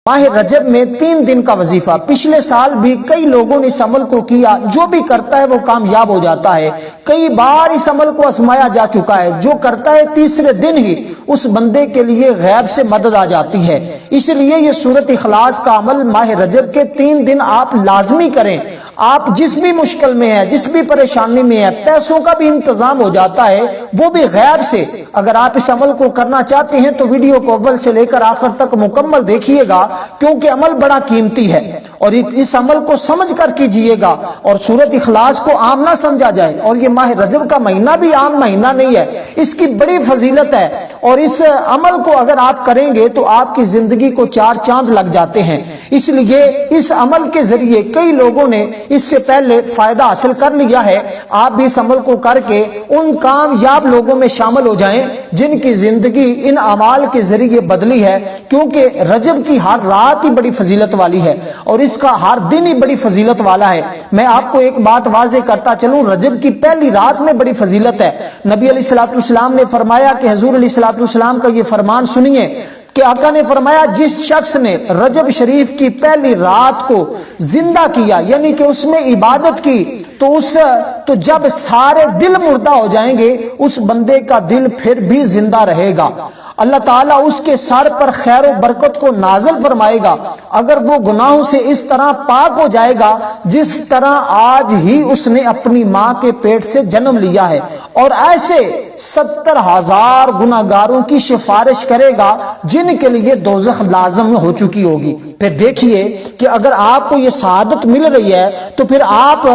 ماہ رجب میں 3 دن کا وظیفہ پچھلے سال بھی کئی لوگوں نے اس عمل کو کیا، جو بھی کرتا ہے وہ کامیاب ہو جاتا ہے۔ کئی بار اس عمل کو آزمایا جا چکا ہے، جو کرتا ہے تیسرے دن ہی اس بندے کے لیے غیب سے مدد آ جاتی ہے۔ اس لیے یہ سورۃ اخلاص کا عمل ماہ رجب کے 3 دن آپ لازمی کریں۔ آپ جس بھی مشکل میں ہیں، جس بھی پریشانی میں ہیں، پیسوں کا بھی انتظام ہو جاتا ہے وہ بھی غیب سے۔ اگر آپ اس عمل کو کرنا چاہتے ہیں تو ویڈیو کو اول سے لے کر آخر تک مکمل دیکھیے گا، کیونکہ عمل بڑا قیمتی ہے اور اس عمل کو سمجھ کر کیجئے گا، اور سورۃ اخلاص کو عام نہ سمجھا جائے۔ اور یہ ماہ رجب کا مہینہ بھی عام مہینہ نہیں ہے، اس کی بڑی فضیلت ہے، اور اس عمل کو اگر آپ کریں گے تو آپ کی زندگی کو 4 چاند لگ جاتے ہیں۔ اس لیے اس عمل کے ذریعے کئی لوگوں نے اس سے پہلے فائدہ حاصل کر لیا ہے۔ آپ بھی اس عمل کو کر کے ان کامیاب لوگوں میں شامل ہو جائیں جن کی زندگی ان اعمال کے ذریعے بدلی ہے، کیونکہ رجب کی ہر رات ہی بڑی فضیلت والی ہے اور اس کا ہر دن ہی بڑی فضیلت والا ہے۔ میں آپ کو ایک بات واضح کرتا چلوں، رجب کی پہلی رات میں بڑی فضیلت ہے۔ نبی علیہ الصلوۃ والسلام نے فرمایا کہ حضور علیہ الصلوۃ والسلام کا یہ فرمان سنیے کہ آقا نے فرمایا، جس شخص نے رجب شریف کی پہلی رات کو زندہ کیا، یعنی کہ اس میں عبادت کی، تو جب سارے دل مردہ ہو جائیں گے اس بندے کا دل پھر بھی زندہ رہے گا۔ اللہ تعالیٰ اس کے سر پر خیر و برکت کو نازل فرمائے گا، اگر وہ گناہوں سے اس طرح پاک ہو جائے گا جس طرح آج ہی اس نے اپنی ماں کے پیٹ سے جنم لیا ہے، اور ایسے 70,000 گناہگاروں کی سفارش کرے گا جن کے لیے دوزخ لازم ہو چکی ہوگی۔ پھر دیکھیے کہ اگر آپ کو یہ سعادت مل رہی ہے تو پھر آپ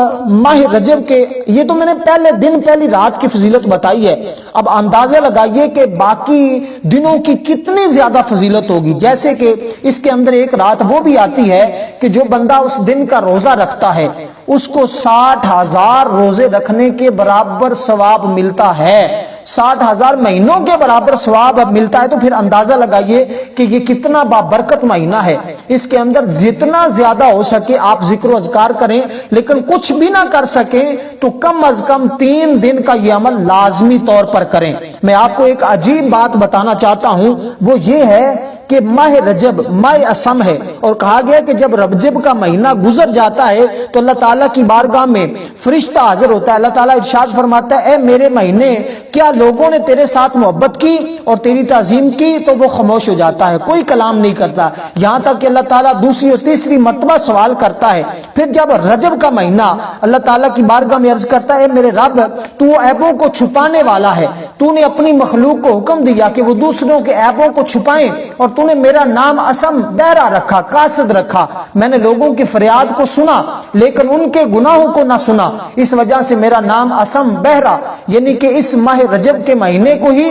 ماہ رجب کے، یہ تو میں نے پہلے دن پہلی رات کی فضیلت بتائی ہے، اب اندازہ لگائیے کہ باقی دنوں کی کتنی زیادہ فضیلت ہوگی۔ جیسے کہ اس کے اندر ایک رات وہ بھی آتی ہے کہ جو بندہ اس دن کا روزہ رکھتا ہے اس کو 60,000 روزے رکھنے کے برابر ثواب ملتا ہے، 60,000 مہینوں کے برابر ثواب ملتا ہے۔ تو پھر اندازہ لگائیے کہ یہ کتنا بابرکت مہینہ ہے۔ اس کے اندر جتنا زیادہ ہو سکے آپ ذکر و اذکار کریں، لیکن کچھ بھی نہ کر سکیں تو کم از کم 3 دن کا یہ عمل لازمی طور پر کریں۔ میں آپ کو ایک عجیب بات بتانا چاہتا ہوں، وہ یہ ہے کہ ماہ رجب ماہ اسم ہے، اور کہا گیا کہ جب رجب کا مہینہ گزر جاتا ہے تو اللہ تعالیٰ کی بارگاہ میں فرشتہ حاضر ہوتا ہے۔ اللہ تعالیٰ ارشاد فرماتا ہے، اے میرے مہینے، کیا لوگوں نے تیرے ساتھ محبت کی اور تیری تعظیم کی؟ تو وہ خاموش ہو جاتا ہے، کوئی کلام نہیں کرتا، یہاں تک کہ اللہ تعالیٰ دوسری اور تیسری مرتبہ سوال کرتا ہے۔ پھر جب رجب کا مہینہ اللہ تعالیٰ کی بارگاہ میں عرض کرتا ہے، اے میرے رب، تو وہ عیبوں کو چھپانے والا ہے، تو نے اپنی مخلوق کو حکم دیا کہ وہ دوسروں کے عیبوں کو چھپائیں، اور تو نے میرا نام اسم بہرا رکھا، قاصد رکھا۔ میں نے لوگوں کی فریاد کو سنا لیکن ان کے گناہوں کو نہ سنا، اس وجہ سے میرا نام اسم بہرا، یعنی کہ اس ماہ رجب کے مہینے کو ہی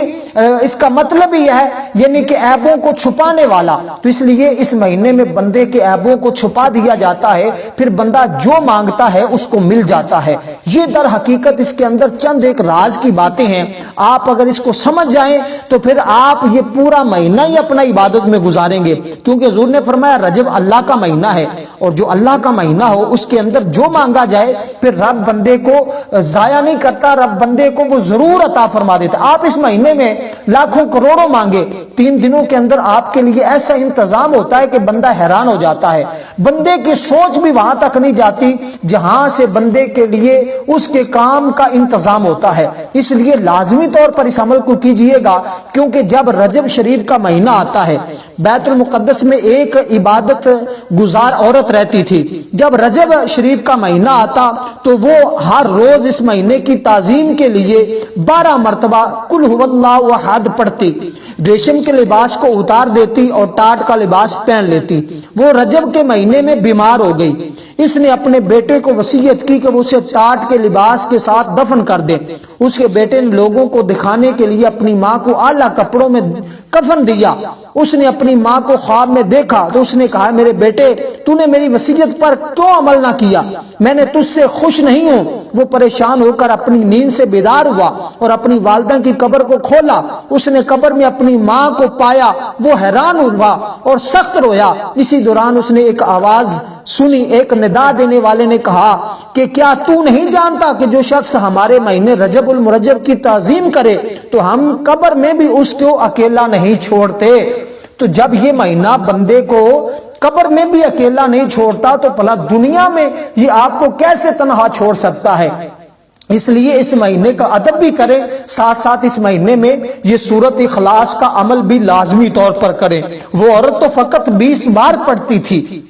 اس کا مطلب ہی ہے، یعنی کہ عیبوں کو چھپانے والا۔ تو اس لیے اس مہینے میں بندے کے عیبوں کو چھپا دیا جاتا ہے، پھر بندہ جو مانگتا ہے اس کو مل جاتا ہے۔ یہ در حقیقت اس کے اندر چند ایک راز کی باتیں ہیں، آپ اگر اس کو سمجھ جائیں تو پھر آپ یہ پورا مہینہ ہی اپنا عبادت میں گزاریں گے، کیونکہ حضور نے فرمایا رجب اللہ کا مہینہ ہے، اور جو اللہ کا مہینہ ہو اس کے اندر جو مانگا جائے پھر رب بندے کو ضائع نہیں کرتا، رب بندے کو وہ ضرور عطا فرما دیتا۔ آپ اس مہینے میں لاکھوں کروڑوں مانگے، 3 دنوں کے اندر آپ کے لیے ایسا انتظام ہوتا ہے کہ بندہ حیران ہو جاتا ہے، بندے کی سوچ بھی وہاں تک نہیں جاتی جہاں سے بندے کے لیے اس کے کام کا انتظام ہوتا ہے۔ اس لیے لازمی طور پر اس عمل کو کیجئے گا، کیونکہ جب رجب شریف کا مہینہ آتا ہے، بیت المقدس میں ایک عبادت گزار عورت رہتی تھی، جب رجب شریف کا مہینہ آتا تو وہ ہر روز اس مہینے کی تعظیم کے لیے 12 مرتبہ قل هو اللہ احد پڑھتی، ریشم کے لباس کو اتار دیتی اور ٹاٹ کا لباس پہن لیتی۔ وہ رجب کے مہینے میں بیمار ہو گئی، اس نے اپنے بیٹے کو وصیت کی کہ وہ اسے ٹاٹ کے لباس کے ساتھ دفن کر دے۔ اس کے بیٹے نے لوگوں کو دکھانے کے لیے اپنی ماں کو اعلیٰ کپڑوں میں کفن دیا۔ اس نے اپنی ماں کو خواب میں دیکھا تو اس نے کہا، میرے بیٹے، تو نے میری وصیت پر کیوں عمل نہ کیا؟ میں نے تجھ سے خوش نہیں ہوں۔ وہ پریشان ہو کر اپنی نیند سے بیدار ہوا اور اپنی والدہ کی قبر کو کھولا، اس نے قبر میں اپنی ماں کو پایا، وہ حیران ہوا اور سخت رویا۔ اسی دوران اس نے ایک آواز سنی، ایک ندا دینے والے نے کہا کہ کیا تو نہیں جانتا کہ جو شخص ہمارے مہینے رجب المرجب کی تعظیم کرے تو ہم قبر میں بھی اس کو اکیلا نہیں چھوڑتے۔ تو جب یہ مہینہ بندے کو قبر میں بھی اکیلا نہیں چھوڑتا تو بھلا دنیا میں یہ آپ کو کیسے تنہا چھوڑ سکتا ہے؟ اس لیے اس مہینے کا ادب بھی کریں، ساتھ ساتھ اس مہینے میں یہ سورۃ اخلاص کا عمل بھی لازمی طور پر کریں۔ وہ عورت تو فقط 20 بار پڑھتی تھی،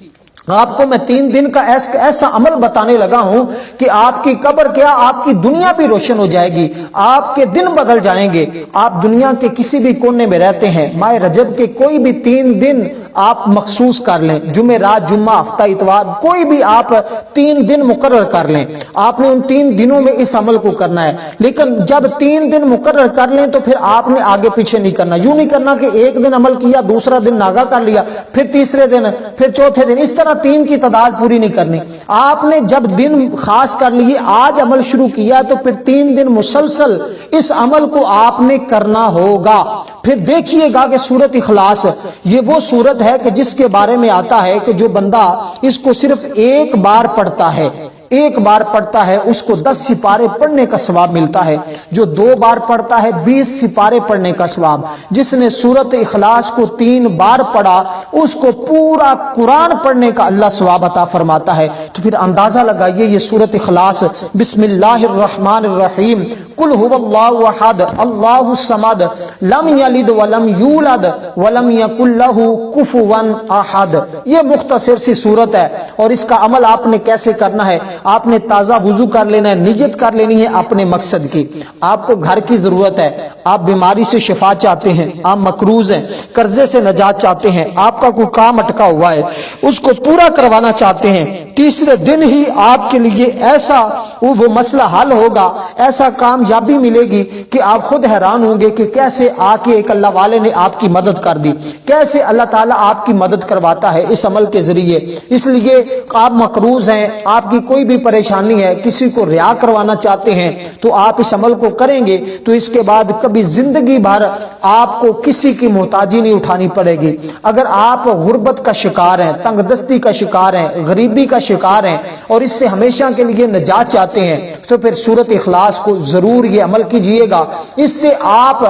آپ کو میں 3 دن کا ایسا عمل بتانے لگا ہوں کہ آپ کی قبر کیا، آپ کی دنیا بھی روشن ہو جائے گی، آپ کے دن بدل جائیں گے۔ آپ دنیا کے کسی بھی کونے میں رہتے ہیں، ماہ رجب کے کوئی بھی 3 دن آپ مخصوص کر لیں، جمعرات، جمعہ، ہفتہ، اتوار، کوئی بھی آپ 3 دن مقرر کر لیں۔ آپ نے ان 3 دنوں میں اس عمل کو کرنا ہے، لیکن جب 3 دن مقرر کر لیں تو پھر آپ نے آگے پیچھے نہیں کرنا۔ یوں نہیں کرنا کہ ایک دن عمل کیا، دوسرا دن ناغا کر لیا، پھر تیسرے دن، پھر چوتھے دن، اس طرح 3 کی تعداد پوری نہیں کرنی۔ آپ نے جب دن خاص کر لیے، آج عمل شروع کیا تو پھر 3 دن مسلسل اس عمل کو آپ نے کرنا ہوگا۔ پھر دیکھیے گا کہ سورۃ اخلاص یہ وہ سورت ہے کہ جس کے بارے میں آتا ہے کہ جو بندہ اس کو صرف ایک بار پڑھتا ہے، ایک بار پڑھتا ہے، اس کو 10 سپارے پڑھنے کا ثواب ملتا ہے۔ جو 2 بار پڑھتا ہے 20 سپارے پڑھنے کا ثواب۔ جس نے سورۃ اخلاص کو 3 بار پڑھا اس کو پورا قرآن پڑھنے کا اللہ ثواب عطا فرماتا ہے۔ تو پھر اندازہ لگائیے یہ سورۃ اخلاص، بسم اللہ الرحمن الرحیم، قل هو اللہ احد اللہ الصمد لم یلد ولم یولد ولم یکن لہ کفوا احد، یہ مختصر سی سورت ہے۔ اور اس کا عمل آپ نے کیسے کرنا ہے؟ آپ نے تازہ وضو کر لینا ہے، نیت کر لینی ہے اپنے مقصد کی۔ آپ کو گھر کی ضرورت ہے، آپ بیماری سے شفا چاہتے ہیں، آپ مقروض ہیں، قرضے سے نجات چاہتے ہیں، آپ کا کوئی کام اٹکا ہوا ہے اس کو پورا کروانا چاہتے ہیں، تیسرے دن ہی آپ کے لیے ایسا وہ مسئلہ حل ہوگا، ایسا کامیابی ملے گی کہ آپ خود حیران ہوں گے کہ کیسے آ کے ایک اللہ والے نے آپ کی مدد کر دی، کیسے اللہ تعالیٰ آپ کی مدد کرواتا ہے اس عمل کے ذریعے۔ اس لیے آپ مقروض ہیں، آپ کی کوئی بھی پریشانی ہے، کسی کو ریا کروانا چاہتے ہیں تو آپ اس عمل کو کریں گے تو اس کے بعد کبھی زندگی بھر آپ کو کسی کی محتاجی نہیں اٹھانی پڑے گی۔ اگر آپ غربت کا شکار ہیں، تنگ دستی کا شکار ہیں، غریبی کا شکار ہیں اور اس سے ہمیشہ کے لیے نجات چاہتے ہیں تو پھر سورۃ اخلاص کو ضرور یہ عمل کیجئے گا۔ اس سے آپ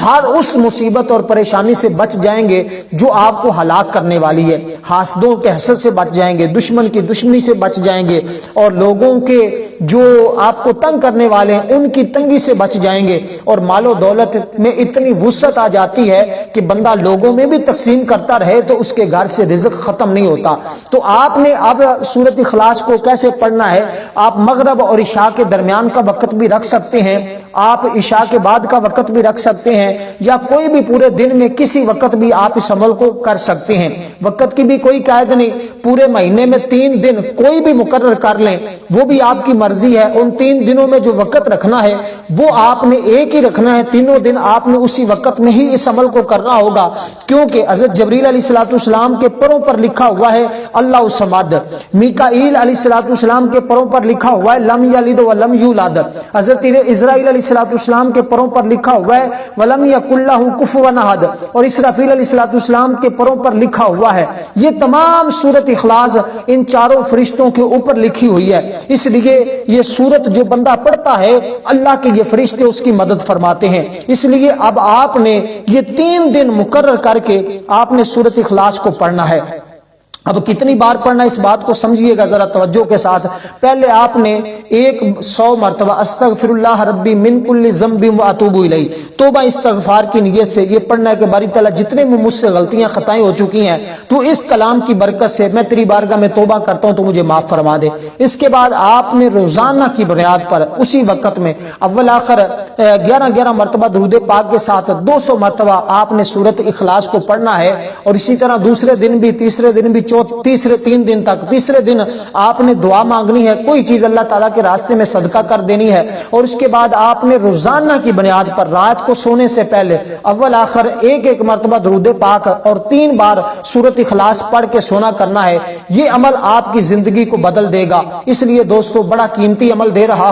ہر اس مصیبت اور پریشانی سے بچ جائیں گے جو آپ کو ہلاک کرنے والی ہے، حاسدوں کے حسد سے بچ جائیں گے، دشمن کی دشمنی سے بچ جائیں گے، اور لوگوں کے جو آپ کو تنگ کرنے والے ہیں ان کی تنگی سے بچ جائیں گے۔ اور مال و دولت میں اتنی وسعت آ جاتی ہے کہ بندہ لوگوں میں بھی تقسیم کرتا رہے تو اس کے گھر سے رزق ختم نہیں ہوتا۔ تو آپ نے اب سورۃ اخلاص کو کیسے پڑھنا ہے؟ آپ مغرب اور عشاء کے درمیان کا وقت بھی رکھ سکتے ہیں، آپ عشاء کے بعد کا وقت بھی رکھ سکتے ہیں، یا کوئی بھی پورے دن میں کسی وقت بھی آپ اس عمل کو کر سکتے ہیں۔ وقت کی بھی کوئی قید نہیں، پورے مہینے میں 3 دن کوئی بھی مقرر کر لیں، وہ بھی آپ کی مرضی ہے۔ ان 3 دنوں میں جو وقت رکھنا ہے وہ آپ نے ایک ہی رکھنا ہے، تینوں دن آپ نے اسی وقت میں ہی اس عمل کو کرنا ہوگا، کیونکہ حضرت جبریل علیہ السلام کے پروں پر لکھا ہوا ہے اللہ الصمد، میکائیل علیہ السلام کے پروں پر لکھا ہوا ہے لم یلد ولم یولد، حضرت اسرائیل علیہ السلام کے پروں پر لکھا ہوا ہے ولم یکن لہ کفوا احد، اور اسرافیل علیہ السلام کے پروں پر لکھا ہوا ہے۔ یہ تمام سورۃ اخلاص ان چاروں فرشتوں کے اوپر لکھی ہوئی ہے، اس لیے یہ سورت جو بندہ پڑھتا ہے اللہ کے یہ فرشتے اس کی مدد فرماتے ہیں۔ اس لیے اب آپ نے یہ 3 دن مقرر کر کے آپ نے سورۃ اخلاص کو پڑھنا ہے۔ اب کتنی بار پڑھنا اس بات کو سمجھیے گا ذرا توجہ کے ساتھ۔ پہلے آپ نے 100 مرتبہ استغفر اللہ ربی من کل ذنب واتوب الیہ، توبہ استغفار کی نیت سے یہ پڑھنا ہے کہ باری تعالیٰ جتنے بھی مجھ سے غلطیاں خطائیں ہو چکی ہیں تو اس کلام کی برکت سے میں تیری بارگاہ میں توبہ کرتا ہوں تو مجھے معاف فرما دے۔ اس کے بعد آپ نے روزانہ کی بنیاد پر اسی وقت میں اول آخر 11 مرتبہ درود پاک کے ساتھ 200 مرتبہ آپ نے سورۃ اخلاص کو پڑھنا ہے، اور اسی طرح دوسرے دن بھی، تیسرے دن بھی، تیسرے 3 دن تک۔ تیسرے دن آپ نے دعا مانگنی ہے، کوئی چیز اللہ تعالیٰ کے راستے میں صدقہ کر دینی ہے، اور اس کے بعد آپ نے روزانہ کی بنیاد پر رات کو سونے سے پہلے اول آخر 1 مرتبہ درود پاک اور 3 بار سورۃ اخلاص پڑھ کے سونا کرنا ہے۔ یہ عمل آپ کی زندگی کو بدل دے گا۔ اس لیے دوستو بڑا قیمتی عمل دے رہا